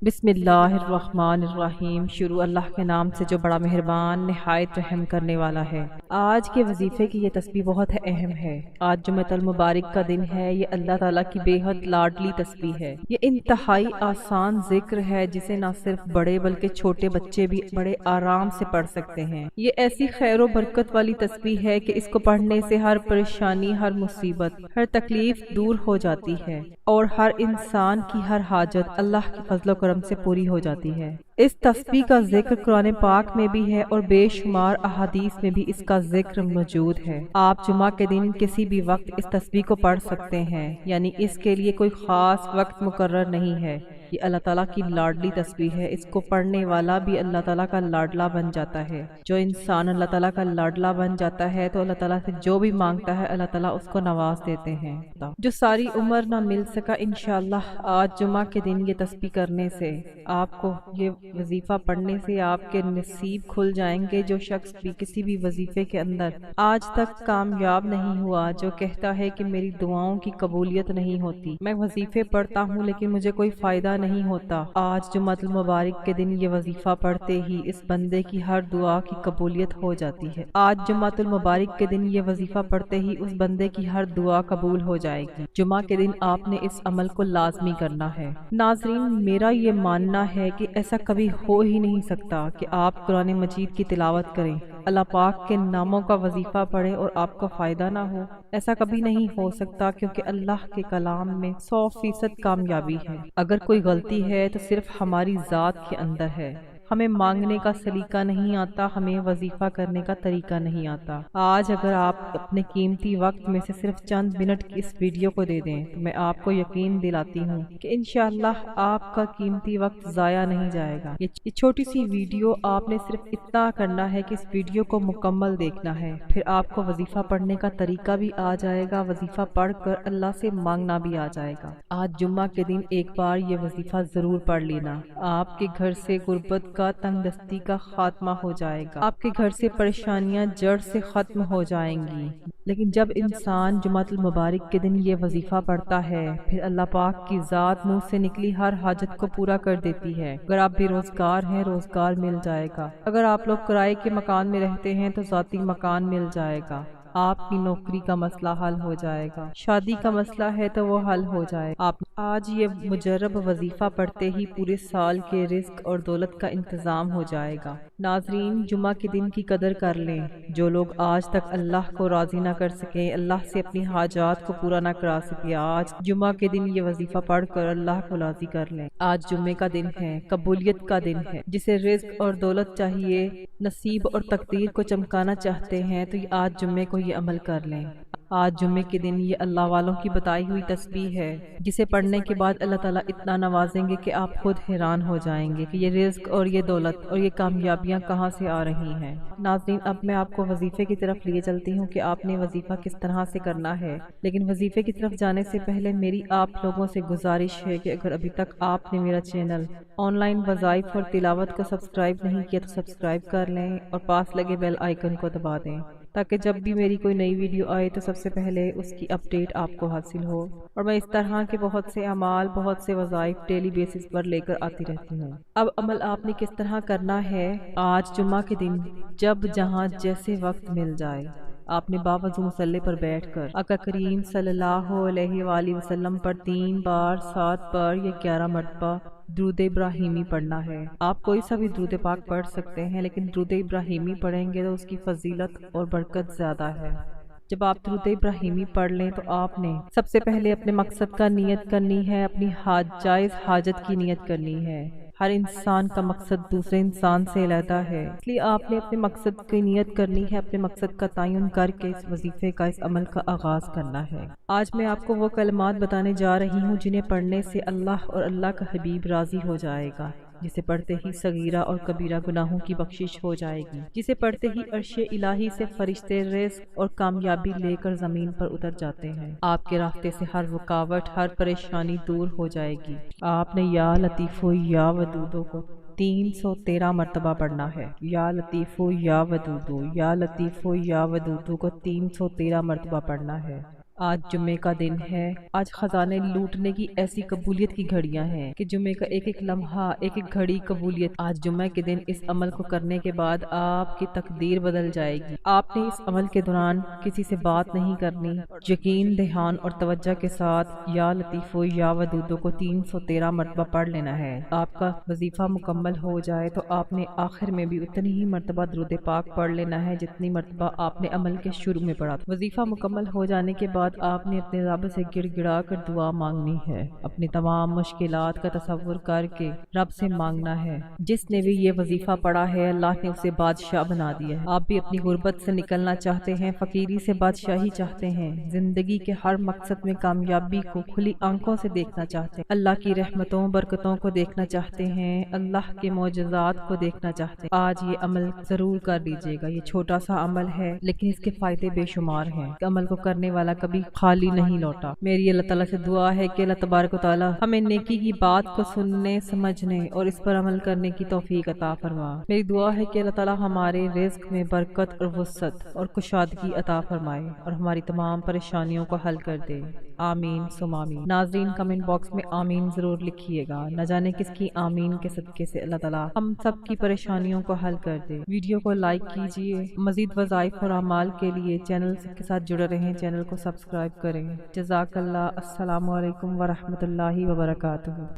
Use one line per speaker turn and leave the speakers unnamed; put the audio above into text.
بسم اللہ الرحمن الرحیم۔ شروع اللہ کے نام سے جو بڑا مہربان نہایت رحم کرنے والا ہے۔ آج کے وظیفے کی یہ تسبیح بہت اہم ہے۔ آج جمعۃ المبارک کا دن ہے۔ یہ اللہ تعالیٰ کی بے حد لاڈلی تسبیح ہے۔ یہ انتہائی آسان ذکر ہے جسے نہ صرف بڑے بلکہ چھوٹے بچے بھی بڑے آرام سے پڑھ سکتے ہیں۔ یہ ایسی خیر و برکت والی تسبیح ہے کہ اس کو پڑھنے سے ہر پریشانی، ہر مصیبت، ہر تکلیف دور ہو جاتی ہے اور ہر انسان کی ہر حاجت اللہ کی فضل و کرم سے پوری ہو جاتی ہے۔ اس تسبیح کا ذکر قرآن پاک میں بھی ہے اور بے شمار احادیث میں بھی اس کا ذکر موجود ہے۔ آپ جمعہ کے دن کسی بھی وقت اس تسبیح کو پڑھ سکتے ہیں، یعنی اس کے لیے کوئی خاص وقت مقرر نہیں ہے۔ یہ اللہ تعالیٰ کی لاڈلی تسبیح ہے۔ اس کو پڑھنے والا بھی اللہ تعالیٰ کا لاڈلا بن جاتا ہے۔ جو انسان اللہ تعالیٰ کا لاڈلا بن جاتا ہے تو اللہ تعالیٰ سے جو بھی مانگتا ہے اللہ تعالیٰ اس کو نواز دیتے ہیں۔ جو ساری عمر نہ مل سکا، انشاءاللہ آج جمعہ کے دن یہ تسبیح کرنے سے، آپ کو یہ وظیفہ پڑھنے سے آپ کے نصیب کھل جائیں گے۔ جو شخص بھی کسی بھی وظیفے کے اندر آج تک کامیاب نہیں ہوا، جو کہتا ہے کہ میری دعاؤں کی قبولیت نہیں ہوتی، میں وظیفے پڑھتا ہوں لیکن مجھے کوئی فائدہ نہیں ہوتا، آج جمعۃ المبارک کے دن یہ وظیفہ پڑھتے ہی اس بندے کی ہر دعا کی قبولیت ہو جاتی ہے۔ آج جمعۃ المبارک کے دن یہ وظیفہ پڑھتے ہی اس بندے کی ہر دعا قبول ہو جائے گی۔ جمعہ کے دن آپ نے اس عمل کو لازمی کرنا ہے۔ ناظرین، میرا یہ ماننا ہے کہ ایسا کبھی ہو ہی نہیں سکتا کہ آپ قرآن مجید کی تلاوت کریں، اللہ پاک کے ناموں کا وظیفہ پڑھیں اور آپ کو فائدہ نہ ہو۔ ایسا کبھی نہیں ہو سکتا، کیونکہ اللہ کے کلام میں 100% کامیابی ہے۔ اگر کوئی غلطی ہے تو صرف ہماری ذات کے اندر ہے۔ ہمیں مانگنے کا سلیقہ نہیں آتا، ہمیں وظیفہ کرنے کا طریقہ نہیں آتا۔ آج اگر آپ اپنے قیمتی وقت میں سے صرف چند منٹ کی اس ویڈیو کو دے دیں تو میں آپ کو یقین دلاتی ہوں کہ انشاءاللہ آپ کا قیمتی وقت ضائع نہیں جائے گا۔ یہ چھوٹی سی ویڈیو، آپ نے صرف اتنا کرنا ہے کہ اس ویڈیو کو مکمل دیکھنا ہے، پھر آپ کو وظیفہ پڑھنے کا طریقہ بھی آ جائے گا، وظیفہ پڑھ کر اللہ سے مانگنا بھی آ جائے گا۔ آج جمعہ کے دن ایک بار یہ وظیفہ ضرور پڑھ لینا۔ آپ کے گھر سے غربت کا، تنگ دستی کا خاتمہ ہو جائے گا۔ آپ کے گھر سے پریشانیاں جڑ سے ختم ہو جائیں گی۔ لیکن جب انسان جمعۃ المبارک کے دن یہ وظیفہ پڑھتا ہے، پھر اللہ پاک کی ذات منہ سے نکلی ہر حاجت کو پورا کر دیتی ہے۔ اگر آپ بے روزگار ہیں، روزگار مل جائے گا۔ اگر آپ لوگ کرائے کے مکان میں رہتے ہیں تو ذاتی مکان مل جائے گا۔ آپ کی نوکری کا مسئلہ حل ہو جائے گا۔ شادی کا مسئلہ ہے تو وہ حل ہو جائے گا۔ آپ آج یہ مجرب وظیفہ پڑھتے ہی پورے سال کے رزق اور دولت کا انتظام ہو جائے گا۔ ناظرین، جمعہ کے دن کی قدر کر لیں۔ جو لوگ آج تک اللہ کو راضی نہ کر سکے، اللہ سے اپنی حاجات کو پورا نہ کرا سکے، آج جمعہ کے دن یہ وظیفہ پڑھ کر اللہ کو راضی کر لیں۔ آج جمعے کا دن ہے، قبولیت کا دن ہے۔ جسے رزق اور دولت چاہیے، نصیب اور تقدیر کو چمکانا چاہتے ہیں تو آج جمعے کو یہ عمل کر لیں۔ آج جمعے کے دن یہ اللہ والوں کی بتائی ہوئی تسبیح ہے، جسے پڑھنے کے بعد اللہ تعالیٰ اتنا نوازیں گے کہ آپ خود حیران ہو جائیں گے کہ یہ رزق اور یہ دولت اور یہ کامیابیاں کہاں سے آ رہی ہیں۔ ناظرین، اب میں آپ کو وظیفے کی طرف لیے چلتی ہوں کہ آپ نے وظیفہ کس طرح سے کرنا ہے۔ لیکن وظیفے کی طرف جانے سے پہلے میری آپ لوگوں سے گزارش ہے کہ اگر ابھی تک آپ نے میرا چینل آن لائن وظائف اور تلاوت کو سبسکرائب نہیں کیا تو سبسکرائب کر لیں اور پاس لگے بیل آئیکن کو دبا دیں، تاکہ جب بھی میری کوئی نئی ویڈیو آئے تو سب سے پہلے اس کی اپڈیٹ آپ کو حاصل ہو۔ اور میں اس طرح کے بہت سے اعمال، بہت سے وظائف ڈیلی بیسس پر لے کر آتی رہتی ہوں۔ اب عمل آپ نے کس طرح کرنا ہے؟ آج جمعہ کے دن جب جہاں جیسے وقت مل جائے، آپ نے باوضو مصلی پر بیٹھ کر آقا کریم صلی اللہ علیہ وآلہ وسلم پر 3 بار، 7 بار یا 11 مرتبہ درود ابراہیمی پڑھنا ہے۔ آپ کوئی سا بھی درود پاک پڑھ سکتے ہیں، لیکن درود ابراہیمی پڑھیں گے تو اس کی فضیلت اور برکت زیادہ ہے۔ جب آپ درود ابراہیمی پڑھ لیں تو آپ نے سب سے پہلے اپنے مقصد کا نیت کرنی ہے، اپنی جائز حاجت کی نیت کرنی ہے۔ ہر انسان کا مقصد دوسرے انسان سے علیحدہ ہے، اس لیے آپ نے اپنے مقصد کی نیت کرنی ہے، اپنے مقصد کا تعین کر کے اس وظیفے کا، اس عمل کا آغاز کرنا ہے۔ آج میں آپ کو وہ کلمات بتانے جا رہی ہوں جنہیں پڑھنے سے اللہ اور اللہ کا حبیب راضی ہو جائے گا، جسے پڑھتے ہی صغیرہ اور کبیرہ گناہوں کی بخشش ہو جائے گی، جسے پڑھتے ہی عرش الہی سے فرشتے رزق اور کامیابی لے کر زمین پر اتر جاتے ہیں۔ آپ کے راستے سے ہر رکاوٹ، ہر پریشانی دور ہو جائے گی۔ آپ نے یا لطیفو یا ودودو کو 313 مرتبہ پڑھنا ہے۔ یا لطیفو یا ودودو، یا لطیفو یا ودودو کو 313 مرتبہ پڑھنا ہے۔ آج جمعے کا دن ہے۔ آج خزانے لوٹنے کی ایسی قبولیت کی گھڑیاں ہیں کہ جمعے کا ایک ایک لمحہ، ایک ایک گھڑی قبولیت۔ آج جمعے کے دن اس عمل کو کرنے کے بعد آپ کی تقدیر بدل جائے گی۔ آپ نے اس عمل کے دوران کسی سے بات نہیں کرنی۔ یقین، دھیان اور توجہ کے ساتھ یا لطیفو یا ودودو کو 313 مرتبہ پڑھ لینا ہے۔ آپ کا وظیفہ مکمل ہو جائے تو آپ نے آخر میں بھی اتنی ہی مرتبہ درود پاک پڑھ لینا ہے جتنی مرتبہ آپ نے عمل کے شروع میں پڑھا۔ وظیفہ مکمل ہو جانے کے بعد آپ نے اپنے رب سے گڑ گڑا کر دعا مانگنی ہے۔ اپنی تمام مشکلات کا تصور کر کے رب سے مانگنا ہے۔ جس نے بھی یہ وظیفہ پڑھا ہے اللہ نے اسے بادشاہ بنا دیا ہے۔ آپ بھی اپنی غربت سے نکلنا چاہتے ہیں، فقیری سے بادشاہی چاہتے ہیں، زندگی کے ہر مقصد میں کامیابی کو کھلی آنکھوں سے دیکھنا چاہتے ہیں، اللہ کی رحمتوں برکتوں کو دیکھنا چاہتے ہیں، اللہ کے معجزات کو دیکھنا چاہتے ہیں، آج یہ عمل ضرور کر لیجئے گا۔ یہ چھوٹا سا عمل ہے لیکن اس کے فائدے بے شمار ہیں۔ عمل کو کرنے والا کبھی خالی نہیں لوٹا۔ میری اللہ تعالیٰ سے دعا ہے کہ اللہ تبارک و تعالیٰ ہمیں نیکی کی بات کو سننے، سمجھنے اور اس پر عمل کرنے کی توفیق عطا فرما۔ میری دعا ہے کہ اللہ تعالیٰ ہمارے رزق میں برکت اور وسعت اور کشادگی عطا فرمائے اور ہماری تمام پریشانیوں کو حل کر دے۔ آمین ثم آمین۔ ناظرین کمنٹ باکس میں آمین ضرور لکھیے گا۔ نہ جانے کس کی آمین کے صدقے سے اللہ تعالیٰ ہم سب کی پریشانیوں کو حل کر دے۔ ویڈیو کو لائک کیجئے۔ مزید وظائف اور اعمال کے لیے چینل کے ساتھ جڑے رہیں، چینل کو سبسکرائب کریں۔ جزاک اللہ۔ السلام علیکم ورحمۃ اللہ وبرکاتہ۔